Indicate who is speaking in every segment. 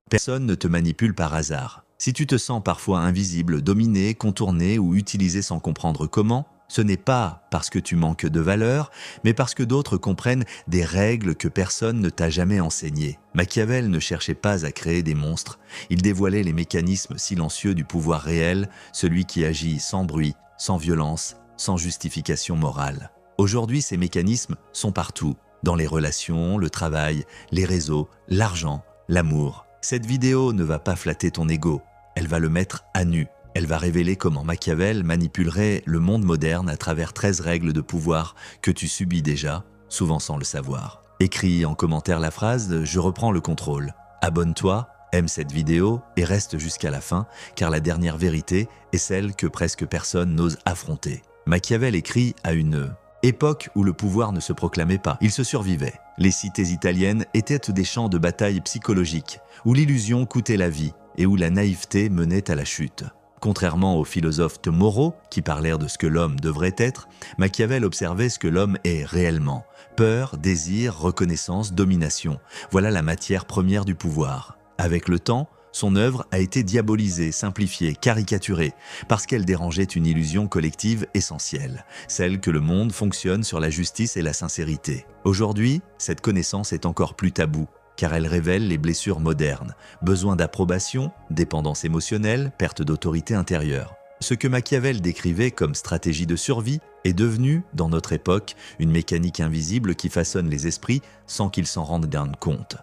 Speaker 1: Personne ne te manipule par hasard. Si tu te sens parfois invisible, dominé, contourné ou utilisé sans comprendre comment, ce n'est pas parce que tu manques de valeur, mais parce que d'autres comprennent des règles que personne ne t'a jamais enseignées. Machiavel ne cherchait pas à créer des monstres, il dévoilait les mécanismes silencieux du pouvoir réel, celui qui agit sans bruit, sans violence, sans justification morale. Aujourd'hui, ces mécanismes sont partout, dans les relations, le travail, les réseaux, l'argent, l'amour. Cette vidéo ne va pas flatter ton ego, elle va le mettre à nu. Elle va révéler comment Machiavel manipulerait le monde moderne à travers 13 règles de pouvoir que tu subis déjà, souvent sans le savoir. Écris en commentaire la phrase « Je reprends le contrôle ». Abonne-toi, aime cette vidéo et reste jusqu'à la fin, car la dernière vérité est celle que presque personne n'ose affronter. Machiavel écrit à une époque où le pouvoir ne se proclamait pas, il se survivait. Les cités italiennes étaient des champs de bataille psychologiques, où l'illusion coûtait la vie et où la naïveté menait à la chute. Contrairement aux philosophes moraux qui parlèrent de ce que l'homme devrait être, Machiavel observait ce que l'homme est réellement. Peur, désir, reconnaissance, domination. Voilà la matière première du pouvoir. Avec le temps, son œuvre a été diabolisée, simplifiée, caricaturée, parce qu'elle dérangeait une illusion collective essentielle, celle que le monde fonctionne sur la justice et la sincérité. Aujourd'hui, cette connaissance est encore plus taboue, car elle révèle les blessures modernes, besoin d'approbation, dépendance émotionnelle, perte d'autorité intérieure. Ce que Machiavel décrivait comme stratégie de survie est devenu, dans notre époque, une mécanique invisible qui façonne les esprits sans qu'ils s'en rendent compte.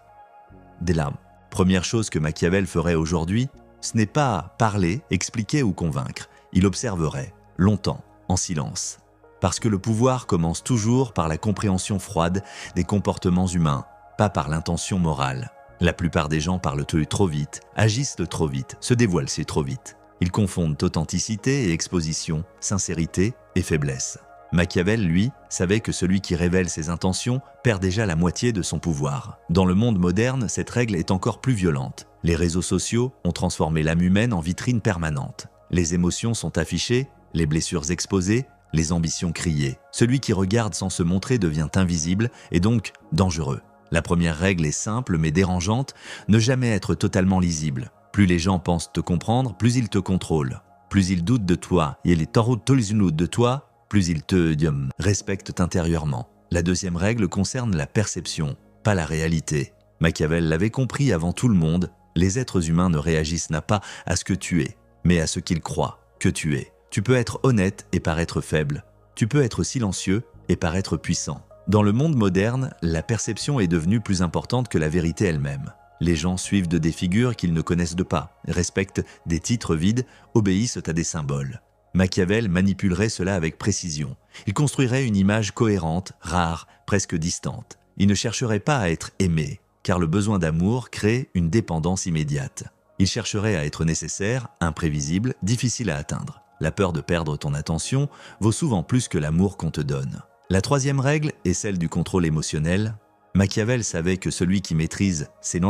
Speaker 1: Dès la première chose que Machiavel ferait aujourd'hui, ce n'est pas parler, expliquer ou convaincre. Il observerait, longtemps, en silence. Parce que le pouvoir commence toujours par la compréhension froide des comportements humains, pas par l'intention morale. La plupart des gens parlent trop vite, agissent trop vite, se dévoilent trop vite. Ils confondent authenticité et exposition, sincérité et faiblesse. Machiavel, lui, savait que celui qui révèle ses intentions perd déjà la moitié de son pouvoir. Dans le monde moderne, cette règle est encore plus violente. Les réseaux sociaux ont transformé l'âme humaine en vitrine permanente. Les émotions sont affichées, les blessures exposées, les ambitions criées. Celui qui regarde sans se montrer devient invisible et donc dangereux. La première règle est simple mais dérangeante, ne jamais être totalement lisible. Plus les gens pensent te comprendre, plus ils te contrôlent. Plus ils doutent de toi, et les de toi, plus ils te respectent intérieurement. La deuxième règle concerne la perception, pas la réalité. Machiavel l'avait compris avant tout le monde, les êtres humains ne réagissent pas à ce que tu es, mais à ce qu'ils croient que tu es. Tu peux être honnête et paraître faible. Tu peux être silencieux et paraître puissant. Dans le monde moderne, la perception est devenue plus importante que la vérité elle-même. Les gens suivent des figures qu'ils ne connaissent pas, respectent des titres vides, obéissent à des symboles. Machiavel manipulerait cela avec précision. Il construirait une image cohérente, rare, presque distante. Il ne chercherait pas à être aimé, car le besoin d'amour crée une dépendance immédiate. Il chercherait à être nécessaire, imprévisible, difficile à atteindre. La peur de perdre ton attention vaut souvent plus que l'amour qu'on te donne. La troisième règle est celle du contrôle émotionnel. Machiavel savait que celui qui maîtrise ses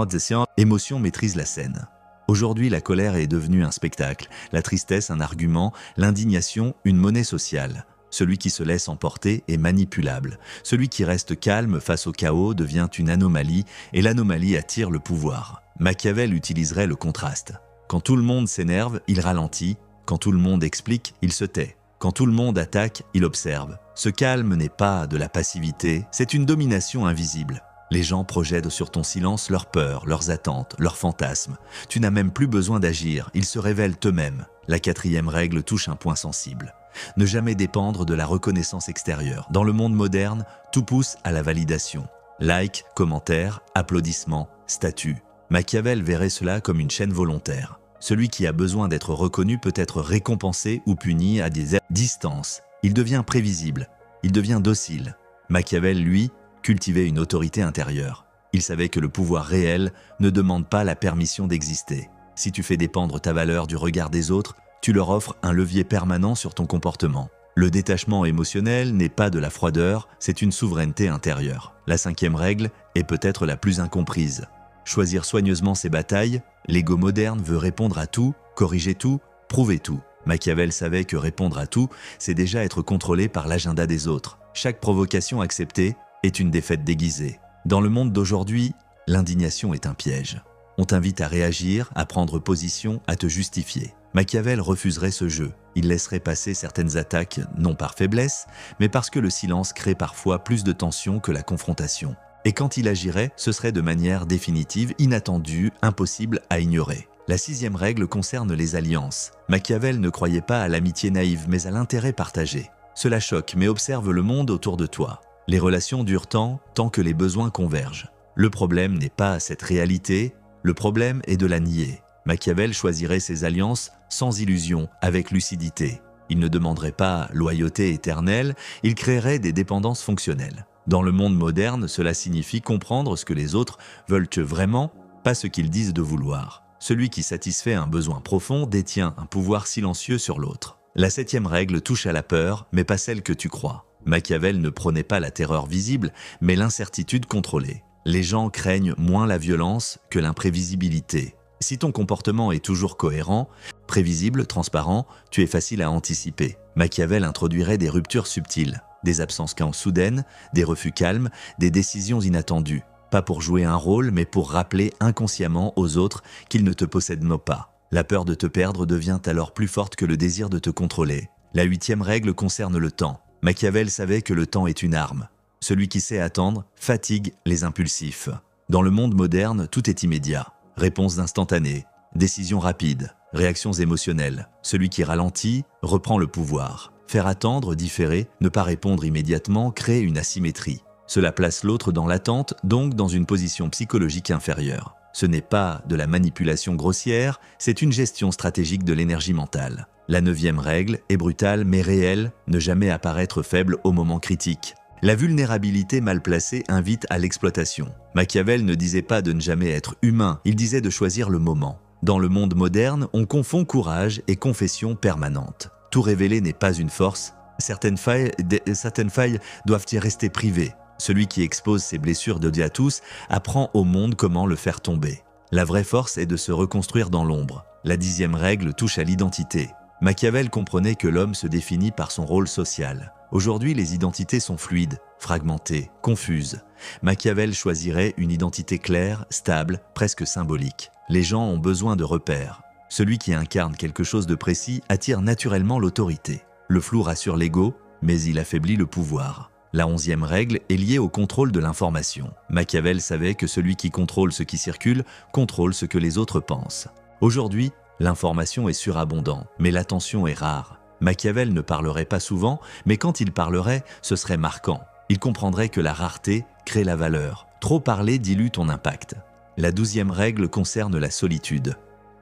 Speaker 1: émotions maîtrise la scène. Aujourd'hui, la colère est devenue un spectacle, la tristesse un argument, l'indignation une monnaie sociale. Celui qui se laisse emporter est manipulable. Celui qui reste calme face au chaos devient une anomalie et l'anomalie attire le pouvoir. Machiavel utiliserait le contraste. Quand tout le monde s'énerve, il ralentit. Quand tout le monde explique, il se tait. Quand tout le monde attaque, il observe. Ce calme n'est pas de la passivité, c'est une domination invisible. Les gens projettent sur ton silence leurs peurs, leurs attentes, leurs fantasmes. Tu n'as même plus besoin d'agir, ils se révèlent eux-mêmes. La quatrième règle touche un point sensible. Ne jamais dépendre de la reconnaissance extérieure. Dans le monde moderne, tout pousse à la validation. Like, commentaires, applaudissements, statuts. Machiavel verrait cela comme une chaîne volontaire. Celui qui a besoin d'être reconnu peut être récompensé ou puni à des distances. Il devient prévisible, il devient docile. Machiavel, lui, cultivait une autorité intérieure. Il savait que le pouvoir réel ne demande pas la permission d'exister. Si tu fais dépendre ta valeur du regard des autres, tu leur offres un levier permanent sur ton comportement. Le détachement émotionnel n'est pas de la froideur, c'est une souveraineté intérieure. La cinquième règle est peut-être la plus incomprise. Choisir soigneusement ses batailles, l'ego moderne veut répondre à tout, corriger tout, prouver tout. Machiavel savait que répondre à tout, c'est déjà être contrôlé par l'agenda des autres. Chaque provocation acceptée est une défaite déguisée. Dans le monde d'aujourd'hui, l'indignation est un piège. On t'invite à réagir, à prendre position, à te justifier. Machiavel refuserait ce jeu. Il laisserait passer certaines attaques, non par faiblesse, mais parce que le silence crée parfois plus de tension que la confrontation. Et quand il agirait, ce serait de manière définitive, inattendue, impossible à ignorer. La 6e règle concerne les alliances. Machiavel ne croyait pas à l'amitié naïve, mais à l'intérêt partagé. Cela choque, mais observe le monde autour de toi. Les relations durent tant que les besoins convergent. Le problème n'est pas cette réalité, le problème est de la nier. Machiavel choisirait ses alliances sans illusion, avec lucidité. Il ne demanderait pas loyauté éternelle, il créerait des dépendances fonctionnelles. Dans le monde moderne, cela signifie comprendre ce que les autres veulent vraiment, pas ce qu'ils disent de vouloir. Celui qui satisfait un besoin profond détient un pouvoir silencieux sur l'autre. La 7e règle touche à la peur, mais pas celle que tu crois. Machiavel ne prônait pas la terreur visible, mais l'incertitude contrôlée. Les gens craignent moins la violence que l'imprévisibilité. Si ton comportement est toujours cohérent, prévisible, transparent, tu es facile à anticiper. Machiavel introduirait des ruptures subtiles, des absences soudaines, des refus calmes, des décisions inattendues. Pas pour jouer un rôle, mais pour rappeler inconsciemment aux autres qu'ils ne te possèdent pas. La peur de te perdre devient alors plus forte que le désir de te contrôler. La 8e règle concerne le temps. Machiavel savait que le temps est une arme. Celui qui sait attendre fatigue les impulsifs. Dans le monde moderne, tout est immédiat. Réponses instantanées, décisions rapides, réactions émotionnelles. Celui qui ralentit reprend le pouvoir. Faire attendre, différer, ne pas répondre immédiatement crée une asymétrie. Cela place l'autre dans l'attente, donc dans une position psychologique inférieure. Ce n'est pas de la manipulation grossière, c'est une gestion stratégique de l'énergie mentale. La 9e règle est brutale mais réelle, ne jamais apparaître faible au moment critique. La vulnérabilité mal placée invite à l'exploitation. Machiavel ne disait pas de ne jamais être humain, il disait de choisir le moment. Dans le monde moderne, on confond courage et confession permanente. Tout révéler n'est pas une force, certaines failles doivent y rester privées. Celui qui expose ses blessures d'odieux à tous apprend au monde comment le faire tomber. La vraie force est de se reconstruire dans l'ombre. La 10e règle touche à l'identité. Machiavel comprenait que l'homme se définit par son rôle social. Aujourd'hui, les identités sont fluides, fragmentées, confuses. Machiavel choisirait une identité claire, stable, presque symbolique. Les gens ont besoin de repères. Celui qui incarne quelque chose de précis attire naturellement l'autorité. Le flou rassure l'ego, mais il affaiblit le pouvoir. La 11e règle est liée au contrôle de l'information. Machiavel savait que celui qui contrôle ce qui circule contrôle ce que les autres pensent. Aujourd'hui, l'information est surabondante, mais l'attention est rare. Machiavel ne parlerait pas souvent, mais quand il parlerait, ce serait marquant. Il comprendrait que la rareté crée la valeur. Trop parler dilue ton impact. La 12e règle concerne la solitude.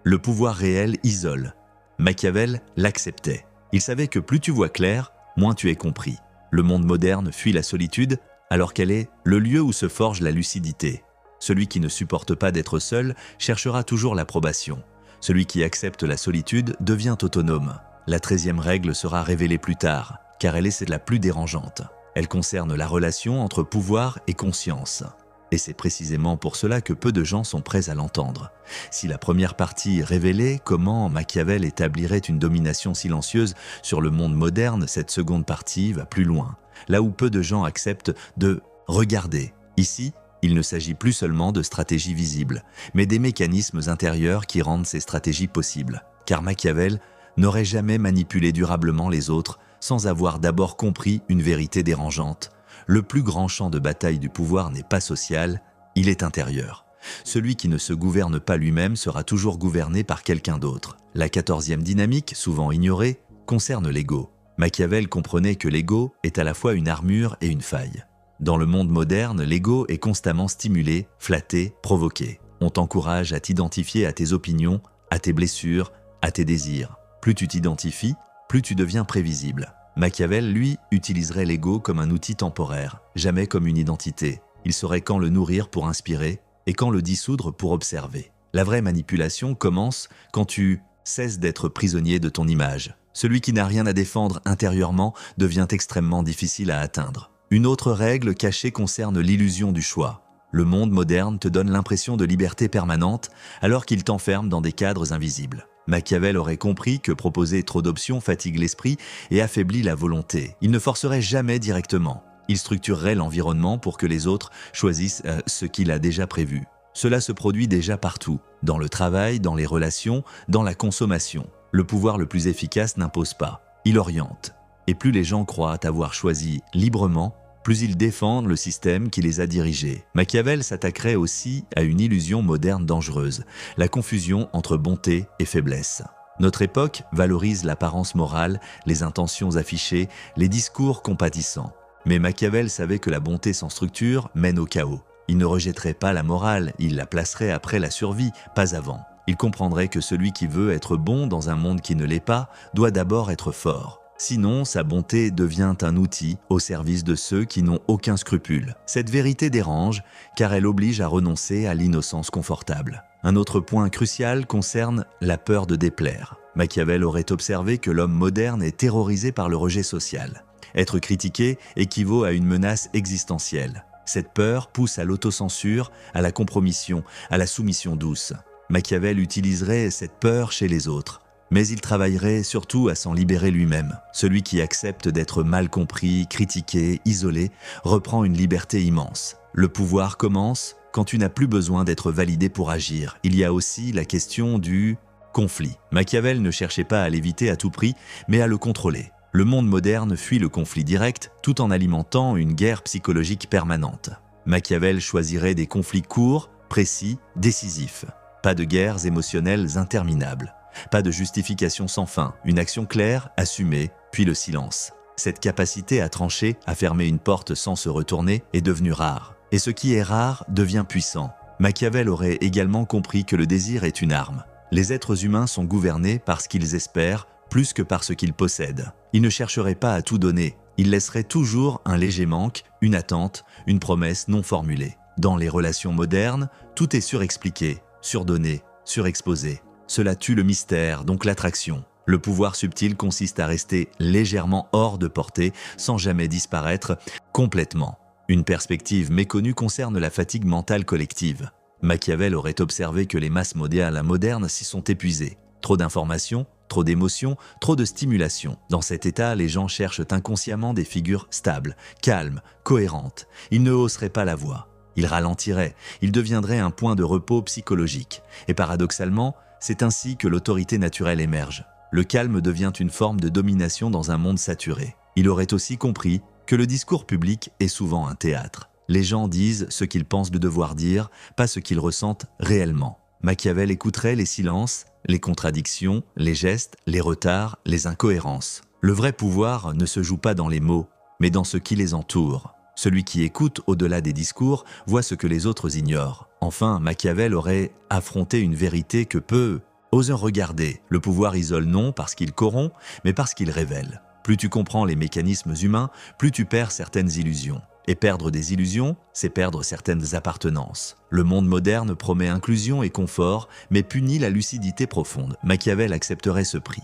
Speaker 1: Le pouvoir réel isole. Machiavel l'acceptait. Il savait que plus tu vois clair, moins tu es compris. Le monde moderne fuit la solitude alors qu'elle est le lieu où se forge la lucidité. Celui qui ne supporte pas d'être seul cherchera toujours l'approbation. Celui qui accepte la solitude devient autonome. La 13e règle sera révélée plus tard, car elle est la plus dérangeante. Elle concerne la relation entre pouvoir et conscience. Et c'est précisément pour cela que peu de gens sont prêts à l'entendre. Si la première partie révélait comment Machiavel établirait une domination silencieuse sur le monde moderne, cette seconde partie va plus loin. Là où peu de gens acceptent de regarder. Ici, il ne s'agit plus seulement de stratégies visibles, mais des mécanismes intérieurs qui rendent ces stratégies possibles. Car Machiavel n'aurait jamais manipulé durablement les autres sans avoir d'abord compris une vérité dérangeante. Le plus grand champ de bataille du pouvoir n'est pas social, il est intérieur. Celui qui ne se gouverne pas lui-même sera toujours gouverné par quelqu'un d'autre. La 14e dynamique, souvent ignorée, concerne l'ego. Machiavel comprenait que l'ego est à la fois une armure et une faille. Dans le monde moderne, l'ego est constamment stimulé, flatté, provoqué. On t'encourage à t'identifier à tes opinions, à tes blessures, à tes désirs. Plus tu t'identifies, plus tu deviens prévisible. Machiavel, lui, utiliserait l'ego comme un outil temporaire, jamais comme une identité. Il saurait quand le nourrir pour inspirer et quand le dissoudre pour observer. La vraie manipulation commence quand tu cesses d'être prisonnier de ton image. Celui qui n'a rien à défendre intérieurement devient extrêmement difficile à atteindre. Une autre règle cachée concerne l'illusion du choix. Le monde moderne te donne l'impression de liberté permanente alors qu'il t'enferme dans des cadres invisibles. Machiavel aurait compris que proposer trop d'options fatigue l'esprit et affaiblit la volonté. Il ne forcerait jamais directement. Il structurerait l'environnement pour que les autres choisissent ce qu'il a déjà prévu. Cela se produit déjà partout, dans le travail, dans les relations, dans la consommation. Le pouvoir le plus efficace n'impose pas, il oriente. Et plus les gens croient avoir choisi librement, plus ils défendent le système qui les a dirigés. Machiavel s'attaquerait aussi à une illusion moderne dangereuse, la confusion entre bonté et faiblesse. Notre époque valorise l'apparence morale, les intentions affichées, les discours compatissants. Mais Machiavel savait que la bonté sans structure mène au chaos. Il ne rejetterait pas la morale, il la placerait après la survie, pas avant. Il comprendrait que celui qui veut être bon dans un monde qui ne l'est pas doit d'abord être fort. Sinon, sa bonté devient un outil au service de ceux qui n'ont aucun scrupule. Cette vérité dérange, car elle oblige à renoncer à l'innocence confortable. Un autre point crucial concerne la peur de déplaire. Machiavel aurait observé que l'homme moderne est terrorisé par le rejet social. Être critiqué équivaut à une menace existentielle. Cette peur pousse à l'autocensure, à la compromission, à la soumission douce. Machiavel utiliserait cette peur chez les autres. Mais il travaillerait surtout à s'en libérer lui-même. Celui qui accepte d'être mal compris, critiqué, isolé, reprend une liberté immense. Le pouvoir commence quand tu n'as plus besoin d'être validé pour agir. Il y a aussi la question du conflit. Machiavel ne cherchait pas à l'éviter à tout prix, mais à le contrôler. Le monde moderne fuit le conflit direct tout en alimentant une guerre psychologique permanente. Machiavel choisirait des conflits courts, précis, décisifs. Pas de guerres émotionnelles interminables. Pas de justification sans fin, une action claire, assumée, puis le silence. Cette capacité à trancher, à fermer une porte sans se retourner, est devenue rare. Et ce qui est rare devient puissant. Machiavel aurait également compris que le désir est une arme. Les êtres humains sont gouvernés par ce qu'ils espèrent, plus que par ce qu'ils possèdent. Ils ne chercheraient pas à tout donner. Ils laisseraient toujours un léger manque, une attente, une promesse non formulée. Dans les relations modernes, tout est surexpliqué, surdonné, surexposé. Cela tue le mystère, donc l'attraction. Le pouvoir subtil consiste à rester légèrement hors de portée, sans jamais disparaître complètement. Une perspective méconnue concerne la fatigue mentale collective. Machiavel aurait observé que les masses modernes s'y sont épuisées. Trop d'informations, trop d'émotions, trop de stimulation. Dans cet état, les gens cherchent inconsciemment des figures stables, calmes, cohérentes. Ils ne hausseraient pas la voix. Ils ralentiraient. Ils deviendraient un point de repos psychologique. Et paradoxalement, c'est ainsi que l'autorité naturelle émerge. Le calme devient une forme de domination dans un monde saturé. Il aurait aussi compris que le discours public est souvent un théâtre. Les gens disent ce qu'ils pensent de devoir dire, pas ce qu'ils ressentent réellement. Machiavel écouterait les silences, les contradictions, les gestes, les retards, les incohérences. Le vrai pouvoir ne se joue pas dans les mots, mais dans ce qui les entoure. Celui qui écoute au-delà des discours voit ce que les autres ignorent. Enfin, Machiavel aurait affronté une vérité que peu osent regarder. Le pouvoir isole non parce qu'il corrompt, mais parce qu'il révèle. Plus tu comprends les mécanismes humains, plus tu perds certaines illusions. Et perdre des illusions, c'est perdre certaines appartenances. Le monde moderne promet inclusion et confort, mais punit la lucidité profonde. Machiavel accepterait ce prix.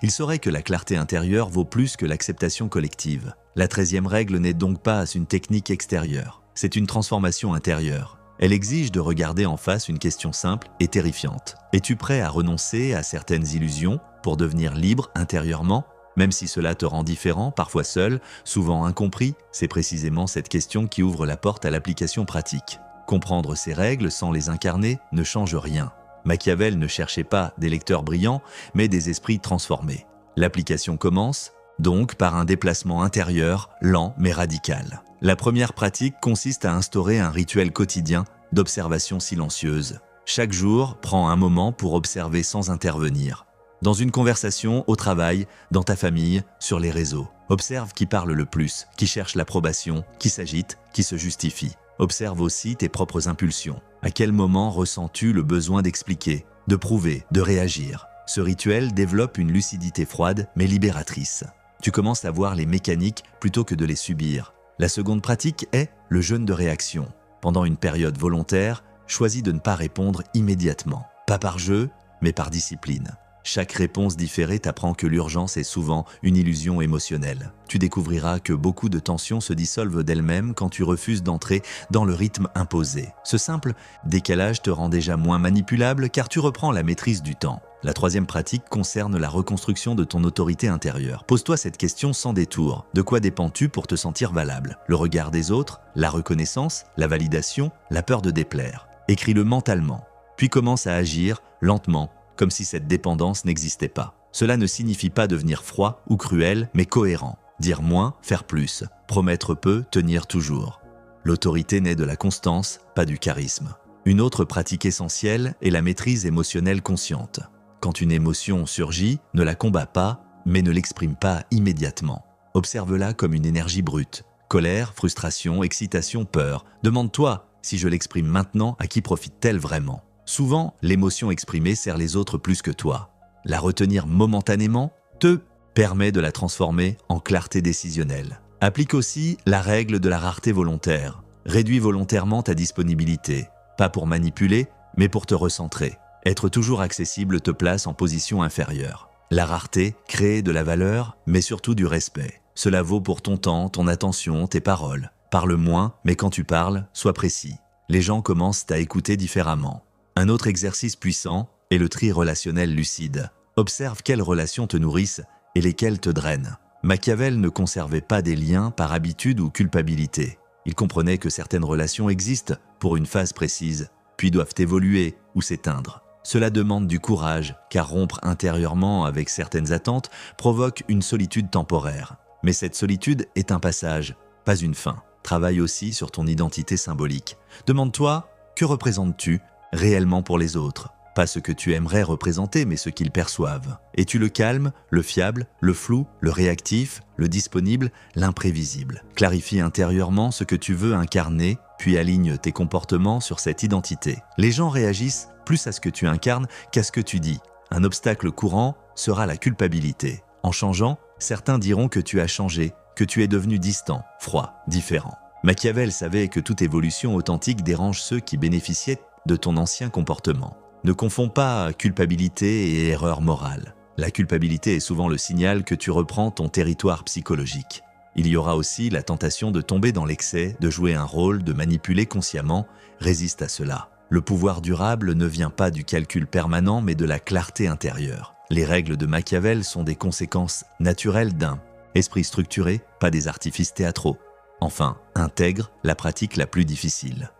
Speaker 1: Il saurait que la clarté intérieure vaut plus que l'acceptation collective. La 13e règle n'est donc pas une technique extérieure, c'est une transformation intérieure. Elle exige de regarder en face une question simple et terrifiante. Es-tu prêt à renoncer à certaines illusions pour devenir libre intérieurement ? Même si cela te rend différent, parfois seul, souvent incompris, c'est précisément cette question qui ouvre la porte à l'application pratique. Comprendre ces règles sans les incarner ne change rien. Machiavel ne cherchait pas des lecteurs brillants, mais des esprits transformés. L'application commence, donc, par un déplacement intérieur, lent mais radical. La première pratique consiste à instaurer un rituel quotidien d'observation silencieuse. Chaque jour, prends un moment pour observer sans intervenir. Dans une conversation, au travail, dans ta famille, sur les réseaux. Observe qui parle le plus, qui cherche l'approbation, qui s'agite, qui se justifie. Observe aussi tes propres impulsions. À quel moment ressens-tu le besoin d'expliquer, de prouver, de réagir ? Ce rituel développe une lucidité froide mais libératrice. Tu commences à voir les mécaniques plutôt que de les subir. La seconde pratique est le jeûne de réaction. Pendant une période volontaire, choisis de ne pas répondre immédiatement. Pas par jeu, mais par discipline. Chaque réponse différée t'apprend que l'urgence est souvent une illusion émotionnelle. Tu découvriras que beaucoup de tensions se dissolvent d'elles-mêmes quand tu refuses d'entrer dans le rythme imposé. Ce simple décalage te rend déjà moins manipulable car tu reprends la maîtrise du temps. La troisième pratique concerne la reconstruction de ton autorité intérieure. Pose-toi cette question sans détour. De quoi dépends-tu pour te sentir valable ? Le regard des autres ? La reconnaissance ? La validation ? La peur de déplaire ? Écris-le mentalement, puis commence à agir lentement, comme si cette dépendance n'existait pas. Cela ne signifie pas devenir froid ou cruel, mais cohérent. Dire moins, faire plus. Promettre peu, tenir toujours. L'autorité naît de la constance, pas du charisme. Une autre pratique essentielle est la maîtrise émotionnelle consciente. Quand une émotion surgit, ne la combat pas, mais ne l'exprime pas immédiatement. Observe-la comme une énergie brute. Colère, frustration, excitation, peur. Demande-toi, si je l'exprime maintenant, à qui profite-t-elle vraiment ? Souvent, l'émotion exprimée sert les autres plus que toi. La retenir momentanément te permet de la transformer en clarté décisionnelle. Applique aussi la règle de la rareté volontaire. Réduis volontairement ta disponibilité, pas pour manipuler, mais pour te recentrer. Être toujours accessible te place en position inférieure. La rareté crée de la valeur, mais surtout du respect. Cela vaut pour ton temps, ton attention, tes paroles. Parle moins, mais quand tu parles, sois précis. Les gens commencent à écouter différemment. Un autre exercice puissant est le tri relationnel lucide. Observe quelles relations te nourrissent et lesquelles te drainent. Machiavel ne conservait pas des liens par habitude ou culpabilité. Il comprenait que certaines relations existent pour une phase précise, puis doivent évoluer ou s'éteindre. Cela demande du courage, car rompre intérieurement avec certaines attentes provoque une solitude temporaire. Mais cette solitude est un passage, pas une fin. Travaille aussi sur ton identité symbolique. Demande-toi, que représentes-tu réellement pour les autres ? Pas ce que tu aimerais représenter, mais ce qu'ils perçoivent. Es-tu le calme, le fiable, le flou, le réactif, le disponible, l'imprévisible ? Clarifie intérieurement ce que tu veux incarner, puis aligne tes comportements sur cette identité. Les gens réagissent plus à ce que tu incarnes qu'à ce que tu dis. Un obstacle courant sera la culpabilité. En changeant, certains diront que tu as changé, que tu es devenu distant, froid, différent. Machiavel savait que toute évolution authentique dérange ceux qui bénéficiaient de ton ancien comportement. Ne confonds pas culpabilité et erreur morale. La culpabilité est souvent le signal que tu reprends ton territoire psychologique. Il y aura aussi la tentation de tomber dans l'excès, de jouer un rôle, de manipuler consciemment. Résiste à cela. Le pouvoir durable ne vient pas du calcul permanent, mais de la clarté intérieure. Les règles de Machiavel sont des conséquences naturelles d'un esprit structuré, pas des artifices théâtraux. Enfin, intègre la pratique la plus difficile.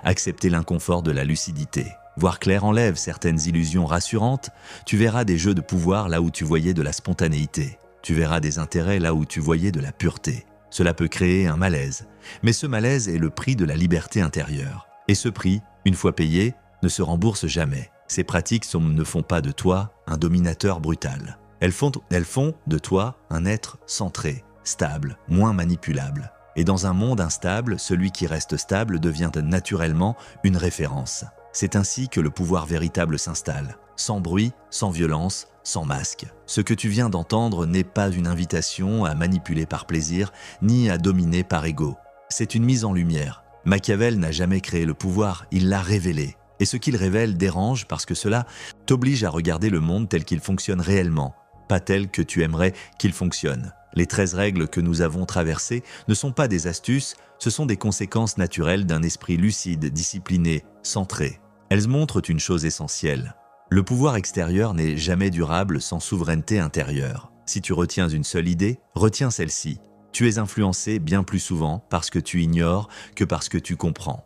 Speaker 1: Accepter l'inconfort de la lucidité. Voir clair enlève certaines illusions rassurantes. Tu verras des jeux de pouvoir là où tu voyais de la spontanéité. Tu verras des intérêts là où tu voyais de la pureté. Cela peut créer un malaise. Mais ce malaise est le prix de la liberté intérieure. Et ce prix, une fois payé, ne se rembourse jamais. Ces pratiques ne font pas de toi un dominateur brutal. Elles font de toi un être centré, stable, moins manipulable. Et dans un monde instable, celui qui reste stable devient naturellement une référence. C'est ainsi que le pouvoir véritable s'installe, sans bruit, sans violence, sans masque. Ce que tu viens d'entendre n'est pas une invitation à manipuler par plaisir, ni à dominer par ego. C'est une mise en lumière. Machiavel n'a jamais créé le pouvoir, il l'a révélé. Et ce qu'il révèle dérange parce que cela t'oblige à regarder le monde tel qu'il fonctionne réellement, pas tel que tu aimerais qu'il fonctionne. Les 13 règles que nous avons traversées ne sont pas des astuces, ce sont des conséquences naturelles d'un esprit lucide, discipliné, centré. Elles montrent une chose essentielle. Le pouvoir extérieur n'est jamais durable sans souveraineté intérieure. Si tu retiens une seule idée, retiens celle-ci. Tu es influencé bien plus souvent parce que tu ignores que parce que tu comprends.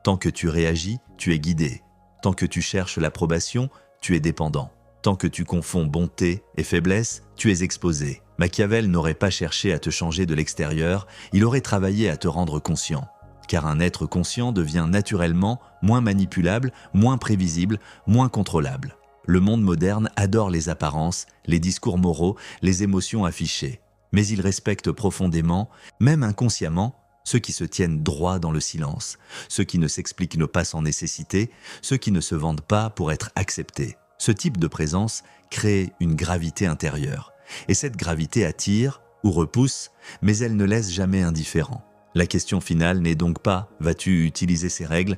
Speaker 1: Tant que tu réagis, tu es guidé. Tant que tu cherches l'approbation, tu es dépendant. Tant que tu confonds bonté et faiblesse, tu es exposé. Machiavel n'aurait pas cherché à te changer de l'extérieur, il aurait travaillé à te rendre conscient. Car un être conscient devient naturellement moins manipulable, moins prévisible, moins contrôlable. Le monde moderne adore les apparences, les discours moraux, les émotions affichées. Mais il respecte profondément, même inconsciemment, ceux qui se tiennent droit dans le silence, ceux qui ne s'expliquent pas sans nécessité, ceux qui ne se vendent pas pour être acceptés. Ce type de présence crée une gravité intérieure. Et cette gravité attire ou repousse, mais elle ne laisse jamais indifférent. La question finale n'est donc pas « vas-tu utiliser ces règles ?»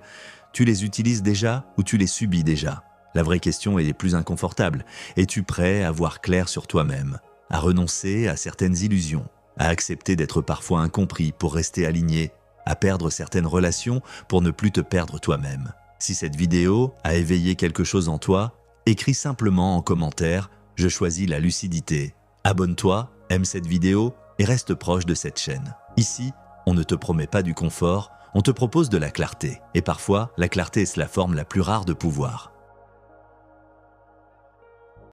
Speaker 1: Tu les utilises déjà ou tu les subis déjà? La vraie question est plus inconfortable. Es-tu prêt à voir clair sur toi-même, à renoncer à certaines illusions, à accepter d'être parfois incompris pour rester aligné, à perdre certaines relations pour ne plus te perdre toi-même? Si cette vidéo a éveillé quelque chose en toi, écris simplement en commentaire « Je choisis la lucidité ». Abonne-toi, aime cette vidéo et reste proche de cette chaîne. Ici, on ne te promet pas du confort, On te propose de la clarté, et parfois, la clarté est la forme la plus rare de pouvoir.